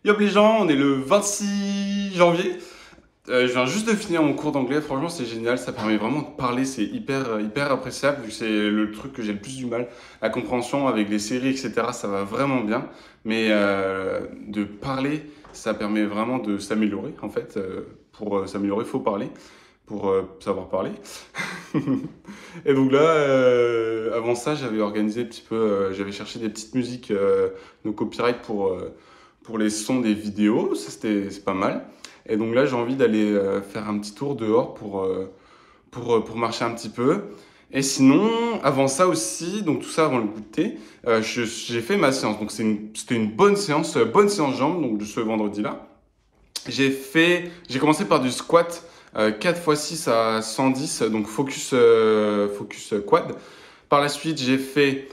Yop les gens, on est le 26 janvier. Je viens juste de finir mon cours d'anglais. Franchement, c'est génial. Ça permet vraiment de parler. C'est hyper appréciable vu que c'est le truc que j'ai le plus du mal. La compréhension avec les séries, etc., ça va vraiment bien. Mais de parler, ça permet vraiment de s'améliorer. En fait, pour s'améliorer, il faut parler pour savoir parler. Et donc là, avant ça, j'avais organisé un petit peu, j'avais cherché des petites musiques de copyright pour les sons des vidéos. Ça, c'est pas mal. Et donc là, j'ai envie d'aller faire un petit tour dehors pour marcher un petit peu. Et sinon, avant ça aussi, donc tout ça avant le goûter, j'ai fait ma séance. Donc c'était une bonne séance jambes, donc de ce vendredi-là. J'ai commencé par du squat 4 x 6 à 110, donc focus quad. Par la suite, j'ai fait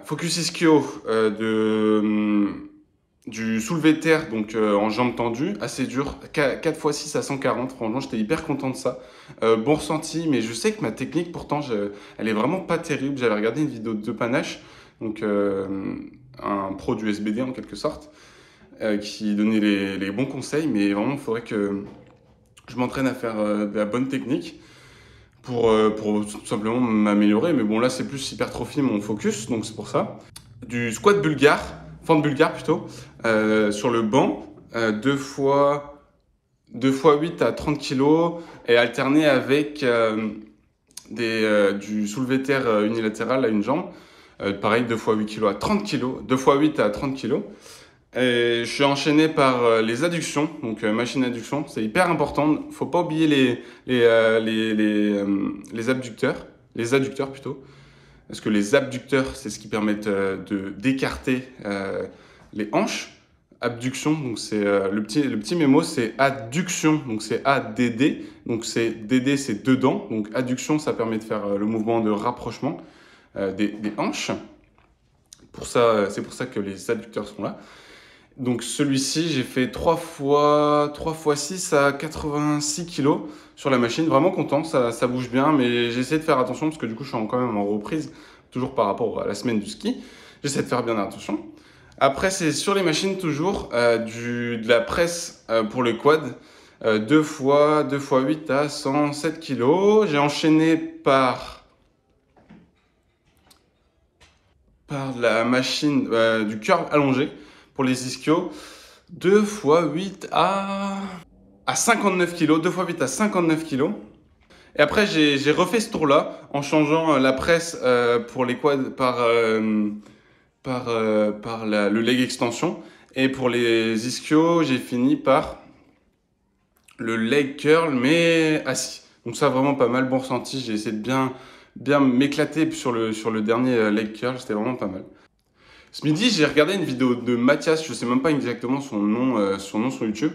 focus ischio du soulevé de terre, donc en jambes tendues, assez dur, 4 x 6 à 140. Franchement, j'étais hyper content de ça. Bon ressenti, mais je sais que ma technique, pourtant, elle est vraiment pas terrible. J'avais regardé une vidéo de Panache, donc un pro du SBD en quelque sorte, qui donnait les bons conseils, mais vraiment, il faudrait que je m'entraîne à faire de la bonne technique pour tout simplement m'améliorer. Mais bon, là, c'est plus hypertrophie mon focus, donc c'est pour ça. Du squat bulgare, fente bulgare plutôt, sur le banc, 2 fois 8 à 30 kg, et alterné avec du soulevé de terre unilatéral à une jambe. Pareil, 2 fois 8 kg à 30 kg, 2 fois 8 à 30 kg. Et je suis enchaîné par les adductions, donc machine adduction, c'est hyper important. Faut pas oublier les abducteurs, les adducteurs plutôt, parce que les abducteurs, c'est ce qui permet d'écarter les hanches. Abduction, donc c'est le petit mémo, c'est adduction, donc c'est ADD, donc c'est DD, c'est dedans, donc adduction, ça permet de faire le mouvement de rapprochement des hanches. C'est pour ça que les adducteurs sont là. Donc celui-ci, j'ai fait 3 x 6 à 86 kg sur la machine. Vraiment content, ça bouge bien, mais j'ai essayé de faire attention parce que du coup, je suis quand même en reprise, toujours par rapport à la semaine du ski. J'essaie de faire bien attention. Après, c'est sur les machines toujours de la presse pour le quad. 2 x 8 à 107 kg. J'ai enchaîné par la machine du curl allongé pour les ischios. 2 x 8 à 59 kg. 2 x 8 à 59 kg. Et après, j'ai refait ce tour-là en changeant la presse pour les quads par le leg extension. Et pour les ischios, j'ai fini par le leg curl, mais assis. Donc ça, vraiment pas mal, bon ressenti. J'ai essayé de bien m'éclater sur le dernier leg curl, c'était vraiment pas mal. Ce midi, j'ai regardé une vidéo de Mathias, je sais même pas exactement son nom sur YouTube,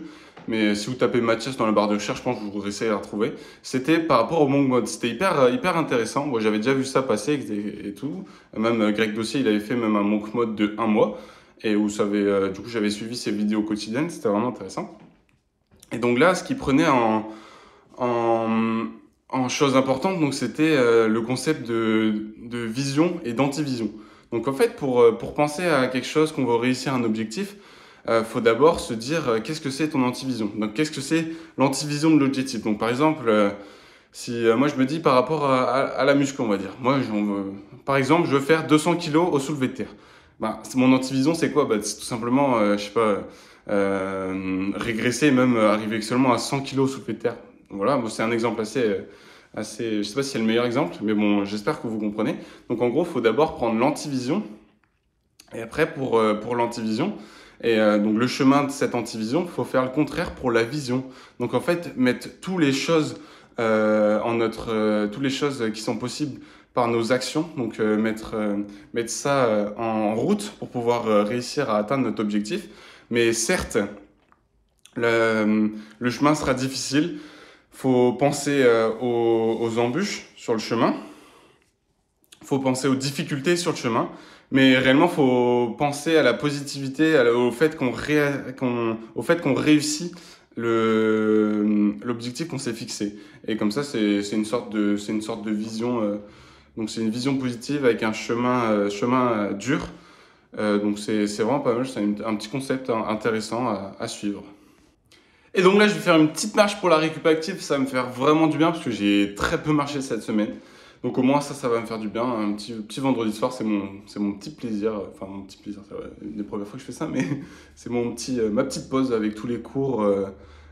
mais si vous tapez Mathias dans la barre de recherche, je pense que vous essayez de la retrouver. C'était par rapport au monk mode, c'était hyper intéressant. Moi, j'avais déjà vu ça passer et tout. Même Greg Dossier, il avait fait même un monk mode de 1 mois, et où du coup, j'avais suivi ses vidéos quotidiennes, c'était vraiment intéressant. Et donc là, ce qu'il prenait en, en chose importante, donc c'était le concept de vision et d'antivision. Donc en fait, pour penser à quelque chose, qu'on veut réussir un objectif, faut d'abord se dire qu'est-ce que c'est ton antivision. Donc qu'est-ce que c'est l'antivision de l'objectif. Donc par exemple, si moi je me dis par rapport à la muscu, on va dire. Par exemple, je veux faire 200 kilos au soulevé de terre. Ben, mon antivision, c'est quoi? Ben, c'est tout simplement, je sais pas, régresser, même arriver seulement à 100 kilos au soulevé de terre. Voilà, bon, c'est un exemple je sais pas si c'est le meilleur exemple, mais bon, j'espère que vous comprenez. Donc en gros, il faut d'abord prendre l'antivision, et après pour l'antivision, et donc le chemin de cette antivision, il faut faire le contraire pour la vision. Donc en fait, mettre toutes les choses toutes les choses qui sont possibles par nos actions, donc mettre ça en route pour pouvoir réussir à atteindre notre objectif. Mais certes, le chemin sera difficile. Faut penser aux embûches sur le chemin. Faut penser aux difficultés sur le chemin. Mais réellement, faut penser à la positivité, au fait qu'on réussit l'objectif qu'on s'est fixé. Et comme ça, c'est une sorte de vision. Donc c'est une vision positive avec un chemin dur, Donc c'est vraiment pas mal, c'est un petit concept intéressant à suivre. Et donc là, je vais faire une petite marche pour la récup active, ça va me faire vraiment du bien parce que j'ai très peu marché cette semaine. Donc au moins ça va me faire du bien. Un petit vendredi soir, c'est mon petit plaisir. Enfin mon petit plaisir, c'est une des premières fois que je fais ça, mais c'est ma petite pause avec tous les cours,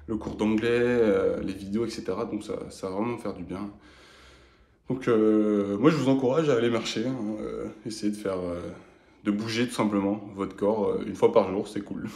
le cours d'anglais, les vidéos, etc. Donc ça va vraiment me faire du bien. Donc moi je vous encourage à aller marcher, hein, essayer de bouger tout simplement votre corps une fois par jour, c'est cool.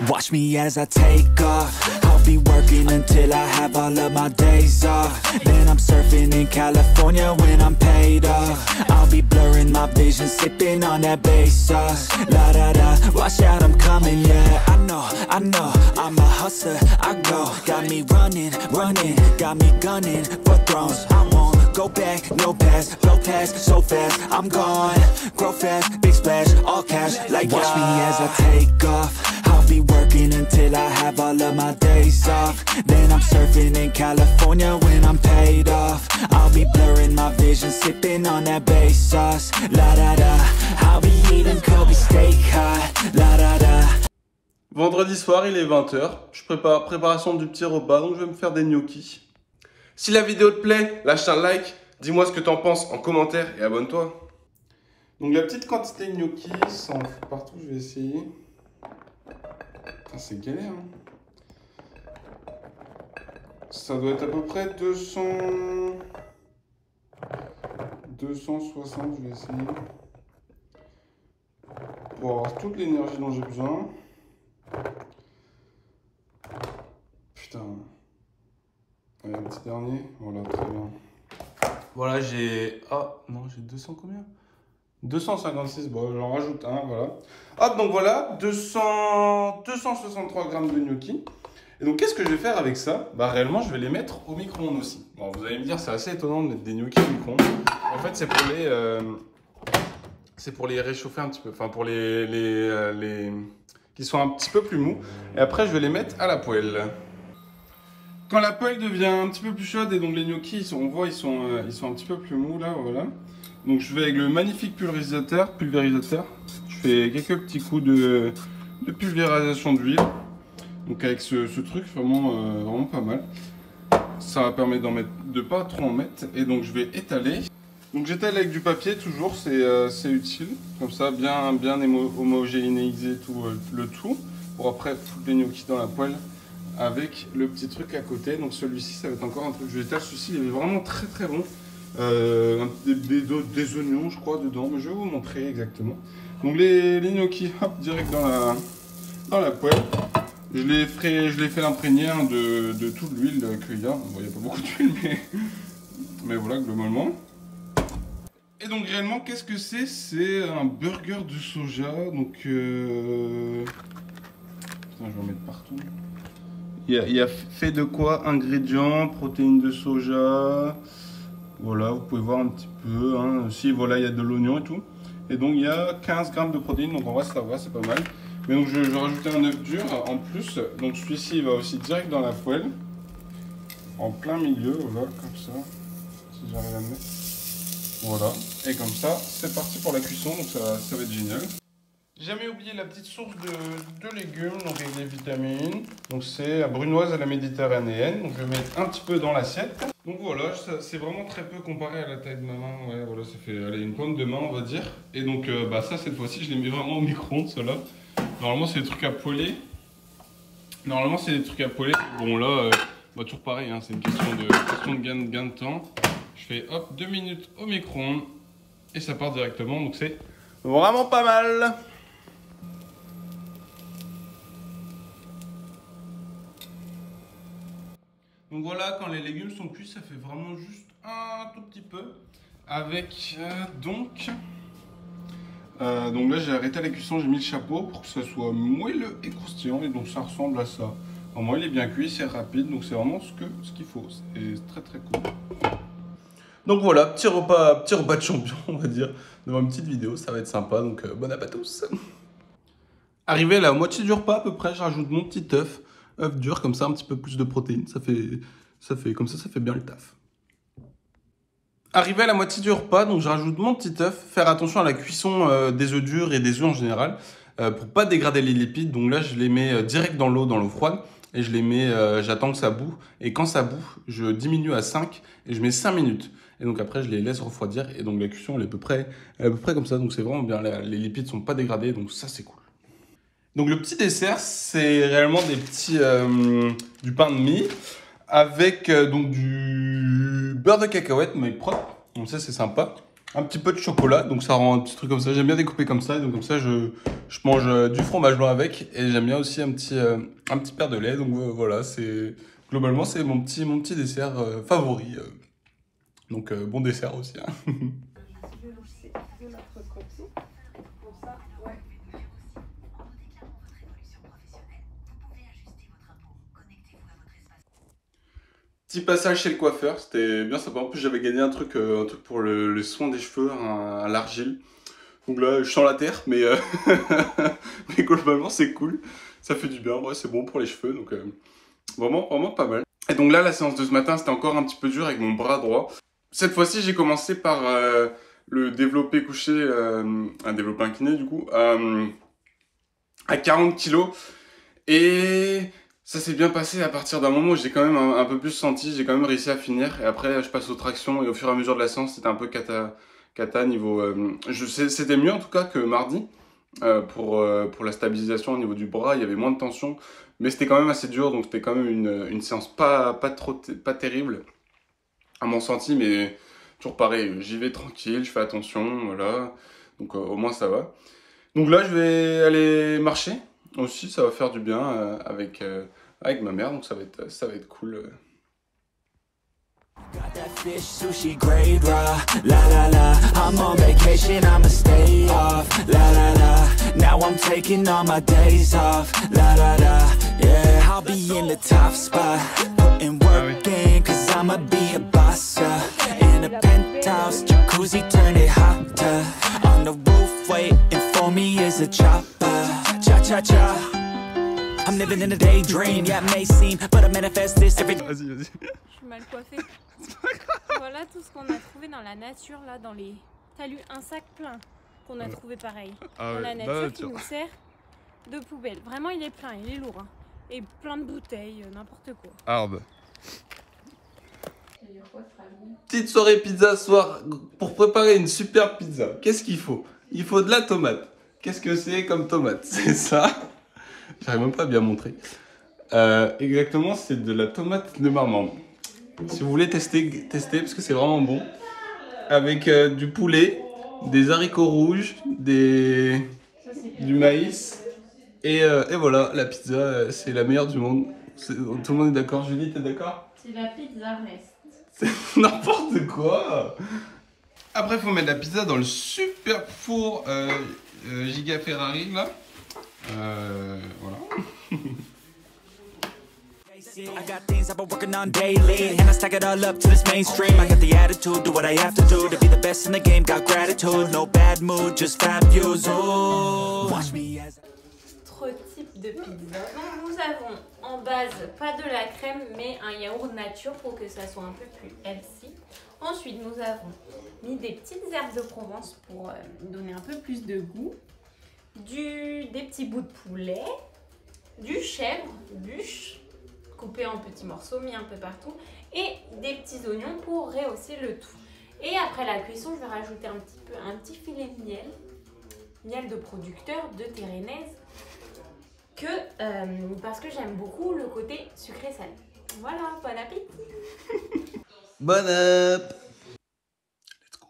Watch me as I take off. I'll be working until I have all of my days off. Then I'm surfing in California when I'm paid off. I'll be blurring my vision, sipping on that bass sauce. La da da, watch out, I'm coming, yeah. I know, I'm a hustler, I go. Got me running, got me gunning for thrones. I won't go back, no pass, blow past so fast. I'm gone, grow fast, big splash, all cash, like watch me as I take off. I'll be working until I have all of my days off. Then I'm surfing in California when I'm paid off. I'll be blurring my vision, sipping on that bass sauce. La da da, I'll be eating Kobe steak hot. La da da. Vendredi soir, il est 20h. Je prépare préparation du petit repas, donc je vais me faire des gnocchis. Si la vidéo te plaît, lâche un like, dis-moi ce que t'en penses en commentaire et abonne-toi. Donc la petite quantité de gnocchis, ça en fait partout, je vais essayer. C'est galère, hein. Ça doit être à peu près 260, je vais essayer. Pour avoir toute l'énergie dont j'ai besoin. Putain. Allez, un petit dernier. Voilà, très bien. Voilà, j'ai... Ah, non, j'ai 200 combien? 256, bon, j'en rajoute un, voilà. Hop, donc voilà, 263 grammes de gnocchi. Et donc, qu'est-ce que je vais faire avec ça? Bah, réellement, je vais les mettre au micro-ondes aussi. Bon, vous allez me dire, c'est assez étonnant de mettre des gnocchis au micro-ondes. En fait, c'est pour les réchauffer un petit peu. Enfin, pour qui sont un petit peu plus mous. Et après, je vais les mettre à la poêle. Quand la poêle devient un petit peu plus chaude et donc les gnocchis, on voit, ils sont un petit peu plus mous, là, voilà. Donc je vais avec le magnifique pulvérisateur. Je fais quelques petits coups de pulvérisation d'huile. Donc avec ce truc vraiment pas mal. Ça va permettre de pas trop en mettre. Et donc je vais étaler. Donc j'étale avec du papier toujours, c'est utile. Comme ça bien homogénéiser tout le tout. Pour après foutre les gnocchis dans la poêle avec le petit truc à côté. Donc celui-ci ça va être encore un truc végétal. Celui-ci il est vraiment très très bon. Des oignons je crois dedans, mais je vais vous montrer exactement. Donc les gnocchis, hop, direct dans la poêle. Je l'ai fait imprégner de toute l'huile qu'il y a. Bon, il n'y a pas beaucoup d'huile, mais voilà, globalement. Et donc réellement, qu'est-ce que c'est? C'est un burger de soja. Donc putain, je vais en mettre partout. Il y a fait de quoi? Ingrédients, protéines de soja. Voilà, vous pouvez voir un petit peu, hein. Si, voilà, il y a de l'oignon et tout. Et donc, il y a 15 grammes de protéines, donc en vrai, ça va, c'est pas mal. Mais donc, je vais rajouter un œuf dur en plus. Donc, celui-ci, il va aussi direct dans la poêle. En plein milieu, voilà, comme ça. Si j'arrive à le mettre. Voilà. Et comme ça, c'est parti pour la cuisson, donc ça va être génial. J'ai jamais oublié la petite source de légumes, donc avec des vitamines. Donc c'est la brunoise à la méditerranéenne. Donc je vais mettre un petit peu dans l'assiette. Donc voilà, c'est vraiment très peu comparé à la taille de ma main. Ouais, voilà, ça fait allez, une pointe de main, on va dire. Et donc bah, ça, cette fois-ci, je les mets vraiment au micro-ondes, ceux-là. Normalement, c'est des trucs à poêler. Bon là, bah, toujours pareil, hein, c'est une question de gain de temps. Je fais hop, 2 minutes au micro-ondes. Et ça part directement, donc c'est vraiment pas mal. Donc voilà, quand les légumes sont cuits, ça fait vraiment juste un tout petit peu. Avec donc là j'ai arrêté la cuisson, j'ai mis le chapeau pour que ça soit moelleux et croustillant. Et donc ça ressemble à ça. Alors moi il est bien cuit, c'est rapide, donc c'est vraiment ce qu'il faut. C'est très très cool. Donc voilà, petit repas de champion, on va dire, devant une petite vidéo, ça va être sympa. Donc bon appétit à tous. Arrivé à la moitié du repas à peu près, je rajoute mon petit œuf dur comme ça, un petit peu plus de protéines, comme ça fait bien le taf. Arrivé à la moitié du repas, donc je rajoute mon petit œuf, faire attention à la cuisson des œufs durs et des œufs en général, pour pas dégrader les lipides. Donc là je les mets direct dans l'eau froide, et je les mets, j'attends que ça bout, et quand ça bout, je diminue à 5, et je mets 5 minutes. Et donc après je les laisse refroidir, et donc la cuisson elle est à peu près comme ça, donc c'est vraiment bien, les lipides sont pas dégradés, donc ça c'est cool. Donc le petit dessert, c'est réellement du pain de mie avec donc du beurre de cacahuète mais propre. Donc ça c'est sympa. Un petit peu de chocolat, donc ça rend un petit truc comme ça. J'aime bien découper comme ça, donc comme ça je mange du fromage blanc avec, et j'aime bien aussi un petit paire de lait. Donc voilà, c'est globalement c'est mon petit dessert favori. Donc bon dessert aussi, hein. Petit passage chez le coiffeur, c'était bien sympa. En plus, j'avais gagné un truc pour le soin des cheveux, à l'argile. Donc là, je sens la terre, mais, mais globalement, c'est cool. Ça fait du bien, ouais, c'est bon pour les cheveux, donc vraiment pas mal. Et donc là, la séance de ce matin, c'était encore un petit peu dur avec mon bras droit. Cette fois-ci, j'ai commencé par le développé couché, un développé incliné du coup, à 40 kilos. Et ça s'est bien passé à partir d'un moment où j'ai quand même un peu plus senti, j'ai quand même réussi à finir. Et après, je passe aux tractions, et au fur et à mesure de la séance, c'était un peu cata niveau... c'était mieux en tout cas que mardi, pour la stabilisation au niveau du bras, il y avait moins de tension. Mais c'était quand même assez dur, donc c'était quand même une séance pas terrible à mon senti, mais toujours pareil, j'y vais tranquille, je fais attention, voilà. Donc au moins ça va. Donc là, je vais aller marcher aussi, ça va faire du bien avec ma mère, donc ça va être cool. Got that fish sushi grade raw, la la la. I'm on vacation, I'ma stay off, la la la. Now I'm taking all my days off, la la la. Yeah, I'll be in the top spot, putting work in, cause I'ma be a boss, yeah. In a penthouse, jacuzzi, turn it hotter. On the roof, waiting for me is a chopper, cha cha cha. I'm living in a daydream, yeah, it may seem, but I manifest this every day. Vas-y. Je suis mal coiffée. Voilà tout ce qu'on a trouvé dans la nature, là, dans les... T'as lu un sac plein qu'on a trouvé pareil. Dans la nature qui nous sert de poubelle. Vraiment, il est plein, il est lourd. Hein. Et plein de bouteilles, n'importe quoi. Arbe. Petite soirée pizza ce soir pour préparer une super pizza. Qu'est-ce qu'il faut? Il faut de la tomate. Qu'est-ce que c'est comme tomate? C'est ça. J'arrive même pas à bien montrer. Exactement, c'est de la tomate de Marmande. Si vous voulez tester parce que c'est vraiment bon. Avec du poulet, des haricots rouges, du maïs. Et voilà, la pizza, c'est la meilleure du monde. Tout le monde est d'accord. Julie, t'es d'accord? C'est la pizza reste. C'est n'importe quoi. Après, il faut mettre la pizza dans le super four Giga Ferrari, là. Voilà. I got things I've been working on daily, and I stack it all up to this mainstream. I got the attitude, do what I have to do to be the best in the game. Got gratitude, no bad mood, just fab views. Oh, watch me as Autre type de pizza. Donc nous avons en base pas de la crème mais un yaourt nature pour que ça soit un peu plus healthy. Ensuite nous avons mis des petites herbes de Provence pour donner un peu plus de goût. Des petits bouts de poulet, du chèvre, bûche coupé en petits morceaux mis un peu partout et des petits oignons pour rehausser le tout. Et après la cuisson, je vais rajouter un petit filet de miel de producteur de Térénèse parce que j'aime beaucoup le côté sucré-salé. Voilà, bon appétit. Bon app. Let's go.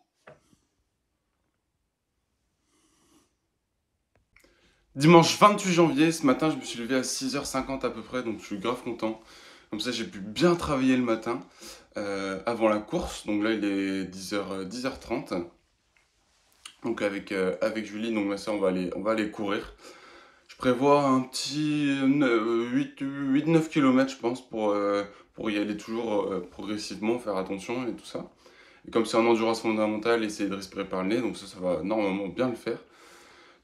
Dimanche 28 janvier, ce matin, je me suis levé à 6h50 à peu près, donc je suis grave content. Comme ça, j'ai pu bien travailler le matin avant la course. Donc là, il est 10h30. Donc avec Julie, donc ma soeur, on va aller courir. Je prévois un petit 8-9 km, je pense, pour y aller toujours progressivement, faire attention et tout ça. Et comme c'est un endurance fondamentale, essayer de respirer par le nez, donc ça va normalement bien le faire.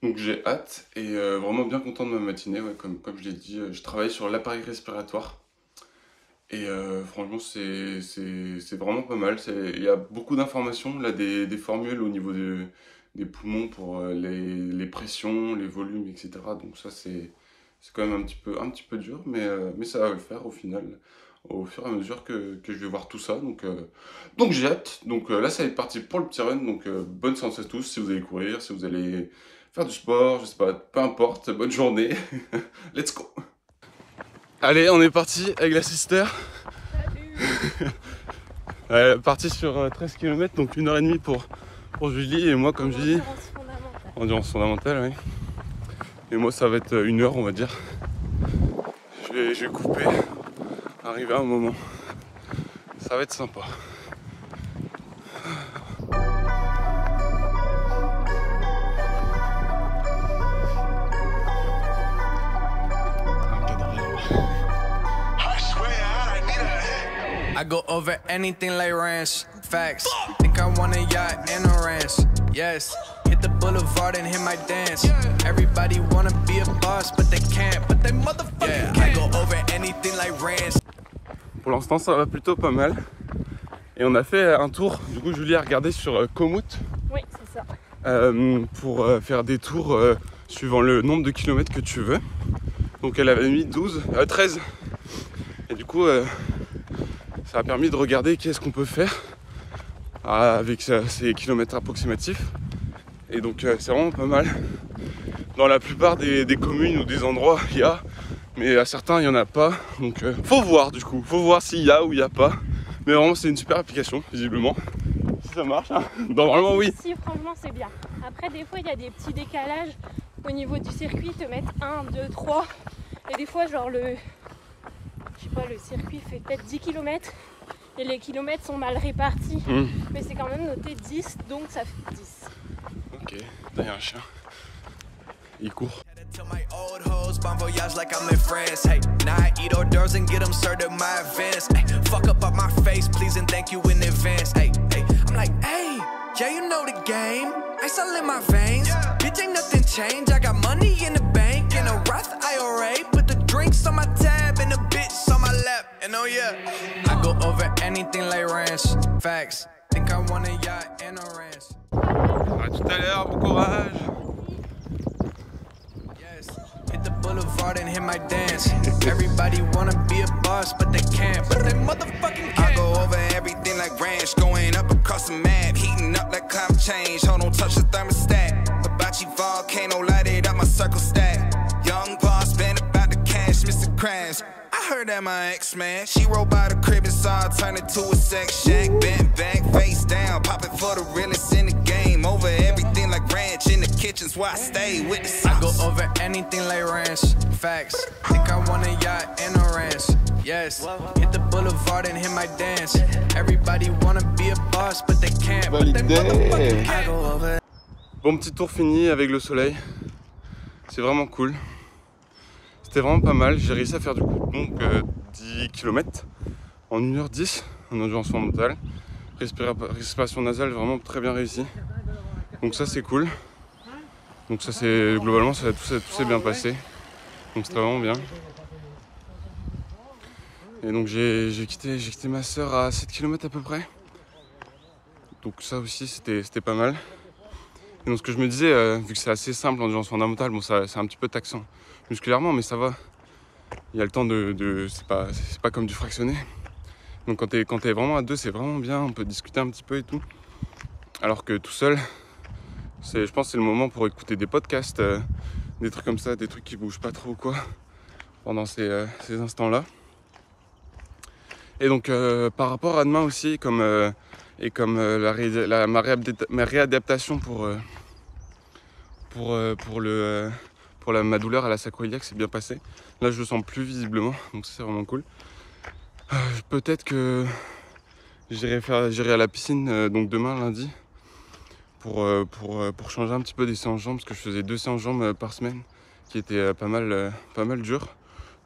Donc j'ai hâte et vraiment bien content de ma matinée. Ouais, comme je l'ai dit, je travaille sur l'appareil respiratoire. Et franchement, c'est vraiment pas mal. Il y a beaucoup d'informations, là, des formules au niveau des poumons pour les pressions, les volumes, etc. Donc ça, c'est quand même un petit peu dur, mais ça va le faire au final, au fur et à mesure que je vais voir tout ça. Donc j'ai hâte. Donc là, ça va être parti pour le petit run. Donc bonne chance à tous si vous allez courir, si vous allez faire du sport, je sais pas, peu importe. Bonne journée. Let's go! Allez, on est parti avec la sister. Elle est partie sur 13 km, donc 1h30 pour Julie. Et moi, comme je dis, endurance fondamentale, oui. Et moi, ça va être 1 heure, on va dire. Je vais couper, arriver à un moment. Ça va être sympa. I go over anything like ranch, facts. Think I want a yacht and a ranch, yes. Hit the boulevard and hit my dance. Everybody wanna be a boss, but they can't. But they motherfucking can't. I go over anything like ranch. Pour l'instant, ça va plutôt pas mal. Et on a fait un tour. Du coup, Julie a regardé sur Komoot. Oui, c'est ça. Pour faire des tours suivant le nombre de kilomètres que tu veux. Donc elle avait mis 13. Et du coup, ça a permis de regarder qu'est-ce qu'on peut faire avec ces kilomètres approximatifs. Et donc c'est vraiment pas mal. Dans la plupart des communes ou des endroits, il y a, mais à certains, il n'y en a pas. Donc faut voir du coup, faut voir s'il y a ou il n'y a pas. Mais vraiment, c'est une super application, visiblement. Si ça marche, hein. Normalement oui. Si, franchement, c'est bien. Après, des fois, il y a des petits décalages au niveau du circuit, te mettre 1, 2, 3. Et des fois, genre je sais pas, le circuit fait peut-être 10 km et les kilomètres sont mal répartis. Mais c'est quand même noté 10, donc ça fait 10. Ok, là il y a un chien. Il court. Tell my old hoes, bon voyage like I'm in France. Hey, now I eat hors d'oeuvres and get them served at my advance. Hey, fuck up my face, please and thank you in advance. Hey, hey, I'm like, hey, yeah, you know the game. Ice all in my veins, bitch ain't nothing changed. I got money in the bank, in a Roth IRA. Put the drinks on my tab and the bitch on my lap. And oh yeah, I go over anything like ranch, facts. Think I want a yacht and a ranch. À tout à l'heure, bon courage. Hit the boulevard and hit my dance. Everybody wanna be a boss, but they can't. But they motherfucking can't. I go over everything like ranch, going up across the map, heating up like climate change. Hold on, touch the thermostat. Hibachi volcano, light it up, my circle stack. Young boss, been about the cash, Mr. Krabs. I heard that my ex man, she rolled by the crib and saw I turn it to a sex shack. Bent back, face down, popping for the realest in the game. Over everything like ranch, in the kitchen's where I stay with the sauce. I go over anything like ranch, facts. Think I want a yacht and a ranch, yes. Hit the boulevard and hit my dance. Everybody wanna be a boss, but they can't. But they motherfucking can't. I go over. Bon petit tour fini avec le soleil. C'est vraiment cool. C'était vraiment pas mal. J'ai réussi à faire du coup donc 10 km en 1h10 en endurance fondamentale. Respiration nasale vraiment très bien réussi. Donc ça c'est cool. Donc ça c'est globalement tout s'est bien passé. Donc c'était vraiment bien. Et donc j'ai quitté ma soeur à 7 km à peu près. Donc ça aussi c'était pas mal. Et donc ce que je me disais, vu que c'est assez simple l'endurance fondamentale, bon c'est un petit peu taxant musculairement, mais ça va. Il y a le temps c'est pas comme du fractionné. Donc quand t'es vraiment à deux, c'est vraiment bien, on peut discuter un petit peu et tout. Alors que tout seul, je pense que c'est le moment pour écouter des podcasts, des trucs comme ça, des trucs qui bougent pas trop quoi, pendant ces instants-là. Et donc par rapport à demain aussi, comme ma réadaptation pour ma douleur à la sacro-iliaque s'est bien passé. Là je le sens plus visiblement, donc ça c'est vraiment cool. Peut-être que j'irai à la piscine donc demain lundi pour changer un petit peu des séances jambes, parce que je faisais 2 séances jambes par semaine qui étaient pas mal dures.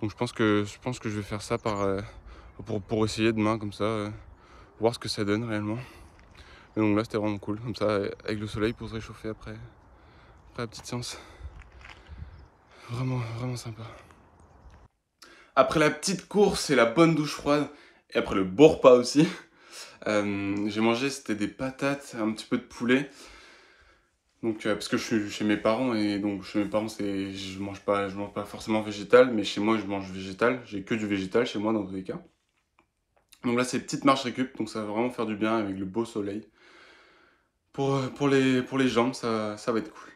Donc je pense que je vais faire ça pour essayer demain comme ça, voir ce que ça donne réellement. Et donc là c'était vraiment cool, comme ça avec le soleil pour se réchauffer après après la petite séance. Vraiment, vraiment sympa. Après la petite course et la bonne douche froide, et après le beau repas aussi, j'ai mangé, c'était des patates, un petit peu de poulet. Donc, parce que je suis chez mes parents, et donc chez mes parents, je mange pas forcément végétal, mais chez moi, je mange végétal. J'ai que du végétal chez moi, dans tous les cas. Donc là, c'est petite marche récup, donc ça va vraiment faire du bien avec le beau soleil. Pour les jambes, ça va être cool.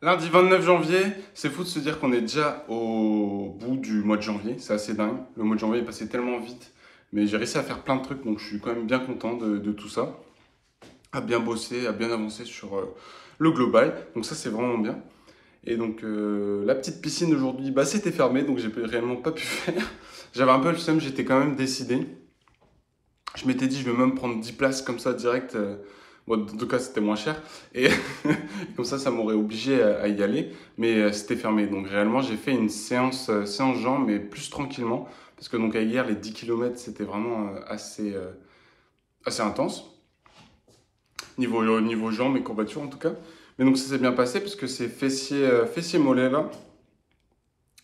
Lundi 29 janvier, c'est fou de se dire qu'on est déjà au bout du mois de janvier, c'est assez dingue. Le mois de janvier est passé tellement vite, mais j'ai réussi à faire plein de trucs, donc je suis quand même bien content de tout ça. À bien bosser, à bien avancer sur le global, donc ça c'est vraiment bien. Et donc la petite piscine d'aujourd'hui, bah, c'était fermé, donc j'ai réellement pas pu faire. J'avais un peu le seum, j'étais quand même décidé. Je m'étais dit, je vais même prendre 10 places comme ça direct. Bon, en tout cas, c'était moins cher. Et comme ça m'aurait obligé à y aller. Mais c'était fermé. Donc réellement, j'ai fait une séance jambes, mais plus tranquillement. Parce que donc hier, les 10 km, c'était vraiment assez intense. Niveau jambes et courbatures en tout cas. Mais donc ça s'est bien passé parce que c'est fessier mollet là.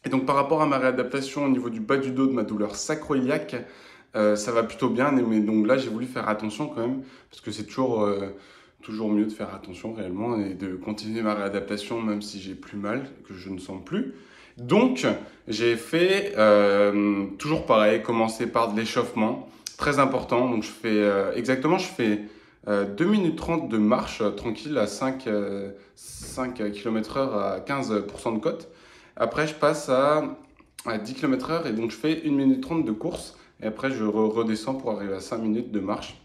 Et donc par rapport à ma réadaptation au niveau du bas du dos de ma douleur sacro-iliaque, ça va plutôt bien. Mais donc là j'ai voulu faire attention quand même parce que c'est toujours mieux de faire attention réellement et de continuer ma réadaptation même si j'ai plus mal, que je ne sens plus. Donc j'ai fait toujours pareil, commencer par de l'échauffement, très important. Donc je fais 2 minutes 30 de marche tranquille à 5 km/h à 15% de cote. Après, je passe à 10 km/h et donc je fais 1 minute 30 de course. Et après, je redescends pour arriver à 5 minutes de marche.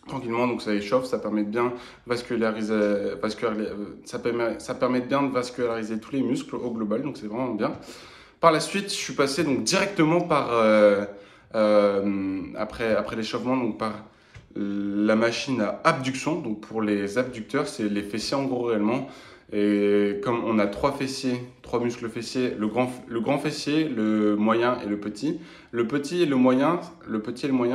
Tranquillement, donc ça échauffe, ça permet de bien vasculariser, ça permet de bien de vasculariser tous les muscles au global, donc c'est vraiment bien. Par la suite, je suis passé donc directement par, après l'échauffement, donc par la machine à abduction. Donc pour les abducteurs, c'est les fessiers en gros réellement. Et comme on a trois muscles fessiers, le grand fessier, le moyen et le petit. Le petit et le moyen,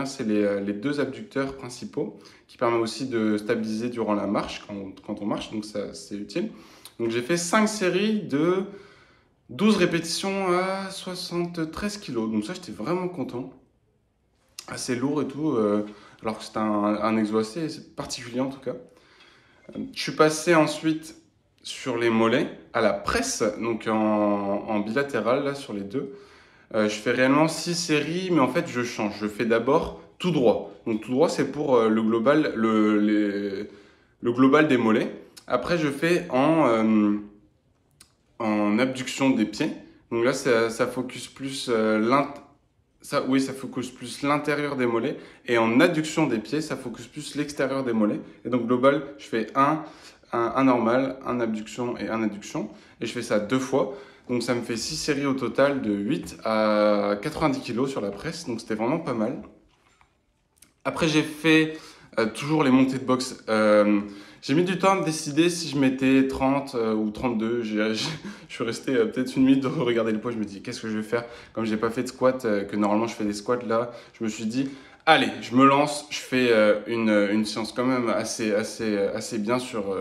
c'est les deux abducteurs principaux qui permettent aussi de stabiliser durant la marche quand on marche. Donc ça, c'est utile. Donc j'ai fait 5 séries de 12 répétitions à 73 kg. Donc ça, j'étais vraiment content. Assez lourd et tout. Alors que c'était un exo assez particulier en tout cas. Je suis passé ensuite sur les mollets à la presse, donc en bilatéral là sur les deux. Je fais réellement 6 séries, mais en fait je change. Je fais d'abord tout droit. Donc tout droit c'est pour le global, le global des mollets. Après je fais en abduction des pieds. Donc là ça focus plus ça focus plus l'intérieur des mollets. Et en adduction des pieds, ça focus plus l'extérieur des mollets. Et donc, global, je fais un normal, un abduction et un adduction. Et je fais ça 2 fois. Donc, ça me fait 6 séries au total de 8 à 90 kg sur la presse. Donc, c'était vraiment pas mal. Après, j'ai fait toujours les montées de boxe. J'ai mis du temps à me décider si je mettais 30 ou 32. Je suis resté peut-être une minute de regarder le poids. Je me dis, qu'est-ce que je vais faire? Comme je n'ai pas fait de squat, que normalement je fais des squats là, je me suis dit, allez, je me lance. Je fais une séance quand même assez bien sur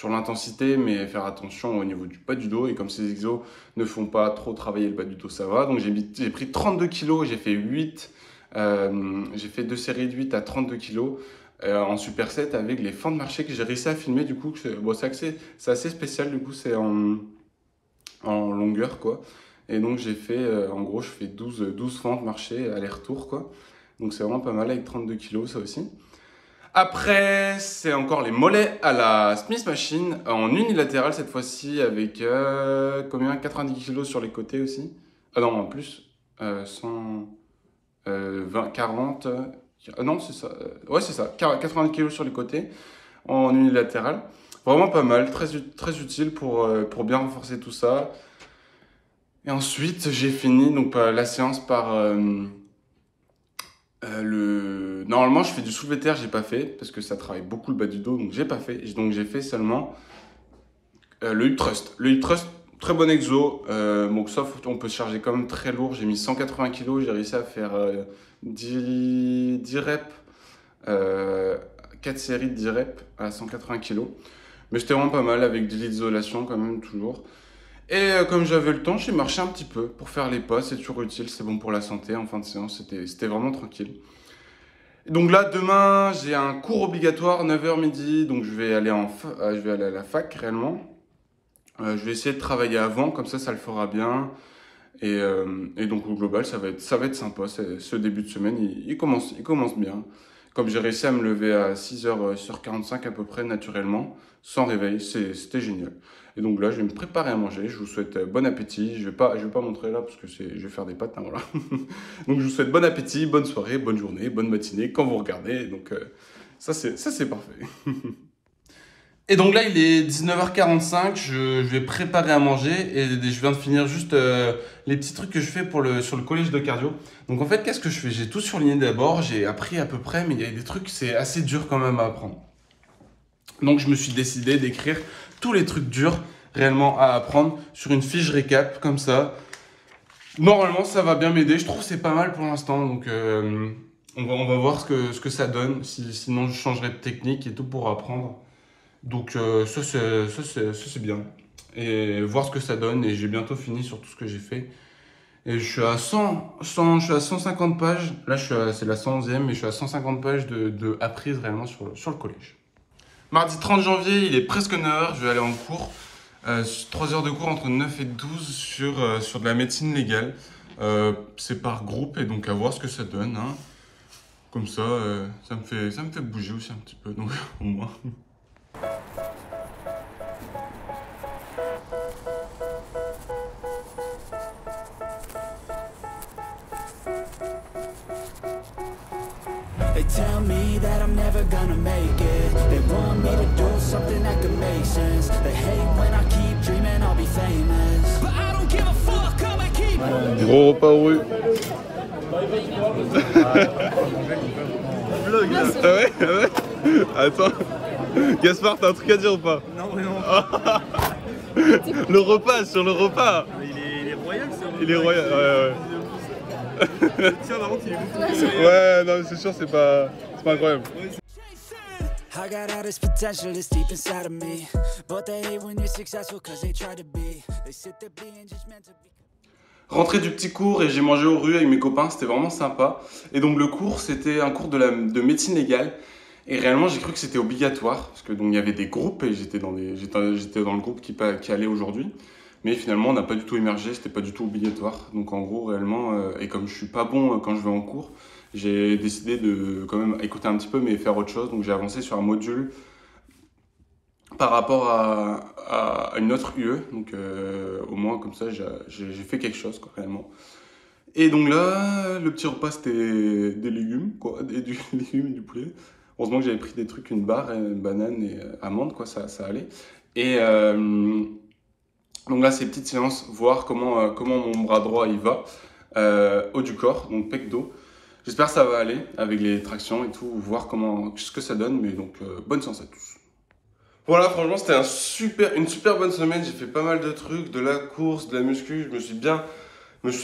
l'intensité, mais faire attention au niveau du bas du dos. Et comme ces exos ne font pas trop travailler le bas du dos, ça va. Donc j'ai pris 32 kg, j'ai fait 2 séries de 8 à 32 kg. En superset avec les fentes marché que j'ai réussi à filmer. Du coup, bon, c'est assez spécial. Du coup, c'est en longueur quoi. Et donc j'ai fait en gros je fais 12 fentes marché aller-retour quoi. Donc c'est vraiment pas mal avec 32 kg ça aussi. Après c'est encore les mollets à la Smith Machine en unilatéral cette fois-ci avec 90 kg sur les côtés aussi. Ah non en plus 40 non, c'est ça. Ouais, c'est ça. 80 kg sur les côtés, en unilatéral. Vraiment pas mal, très utile pour bien renforcer tout ça. Et ensuite, j'ai fini donc, la séance par Normalement, je fais du soulevé de terre, j'ai pas fait, parce que ça travaille beaucoup le bas du dos, donc j'ai pas fait. Donc j'ai fait seulement le hip thrust. Le hip thrust, très bon exo. Bon, sauf on peut se charger quand même très lourd. J'ai mis 180 kg, j'ai réussi à faire 10 reps, 4 séries de 10 reps à 180 kg. Mais c'était vraiment pas mal avec de l'isolation quand même toujours. Et comme j'avais le temps, j'ai marché un petit peu pour faire les pas. C'est toujours utile, c'est bon pour la santé. En fin de séance, c'était vraiment tranquille. Donc là, demain, j'ai un cours obligatoire, 9h midi. Donc je vais aller à la fac réellement. Je vais essayer de travailler avant, comme ça le fera bien. Et donc au global, ça va être sympa. Ce début de semaine, il commence bien. Comme j'ai réussi à me lever à 6h45 à peu près naturellement, sans réveil, c'était génial. Et donc là, je vais me préparer à manger. Je vous souhaite bon appétit. Je vais pas montrer là parce que je vais faire des pâtes, hein, voilà. Donc je vous souhaite bon appétit, bonne soirée, bonne journée, bonne matinée quand vous regardez. Donc ça c'est parfait. Et donc là, il est 19h45, je vais préparer à manger et je viens de finir juste les petits trucs que je fais sur le collège de cardio. Donc en fait, qu'est-ce que je fais? J'ai tout surligné d'abord, j'ai appris à peu près, mais il y a des trucs, c'est assez dur quand même à apprendre. Donc je me suis décidé d'écrire tous les trucs durs réellement à apprendre sur une fiche récap comme ça. Normalement, ça va bien m'aider, je trouve que c'est pas mal pour l'instant, donc on va voir ce que ça donne, sinon je changerai de technique et tout pour apprendre. Donc ça c'est bien. Et voir ce que ça donne. Et j'ai bientôt fini sur tout ce que j'ai fait. Et je suis à 150 pages. Là c'est la 111e, mais je suis à 150 pages de apprises réellement sur le collège. Mardi 30 janvier, il est presque 9h. Je vais aller en cours. 3 heures de cours entre 9 et 12 sur de la médecine légale. C'est par groupe et donc à voir ce que ça donne. Hein. Comme ça, ça me fait bouger aussi un petit peu. Donc au moins. They tell me that I'm never gonna make it. They want me to do something that could make sense. They hate when I keep dreaming I'll be famous. But I don't give a fuck, come and keep. Gros repas au rue. Vlog là. Ah ouais. Attends. Gaspard, t'as un truc à dire ou pas? Non, vraiment. Le repas, sur le repas. Il est royal ce repas. Il est royal, ouais. Tiens, par contre, il est beaucoup. Ouais, non, c'est sûr, c'est pas incroyable. I got all this potential that's deep inside of me. But they hate when you're successful cause they try to be. They sit there being just meant to be. Rentrée du petit cours et j'ai mangé aux rues avec mes copains, c'était vraiment sympa. Et donc le cours, c'était un cours de médecine légale. Et réellement, j'ai cru que c'était obligatoire, parce que donc il y avait des groupes et j'étais dans le groupe qui allait aujourd'hui. Mais finalement, on n'a pas du tout émergé, c'était pas du tout obligatoire. Donc en gros, réellement, et comme je suis pas bon quand je vais en cours, j'ai décidé de quand même écouter un petit peu, mais faire autre chose. Donc j'ai avancé sur un module par rapport à une autre UE. Donc au moins, comme ça, j'ai fait quelque chose, quoi, réellement. Et donc là, le petit repas, c'était des légumes, quoi, du légumes et du poulet. Heureusement que j'avais pris des trucs, une barre, une banane et amande, quoi, ça allait. Et donc là, ces petites séances, voir comment mon bras droit il va, haut du corps, donc pec dos. J'espère que ça va aller avec les tractions et tout, voir ce que ça donne. Mais donc, bonne séance à tous. Voilà, franchement, c'était une super bonne semaine. J'ai fait pas mal de trucs, de la course, de la muscu. Je me suis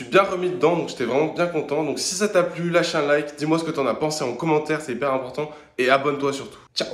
bien remis dedans, donc j'étais vraiment bien content. Donc si ça t'a plu, lâche un like, dis-moi ce que t'en as pensé en commentaire, c'est hyper important. Et abonne-toi surtout. Ciao!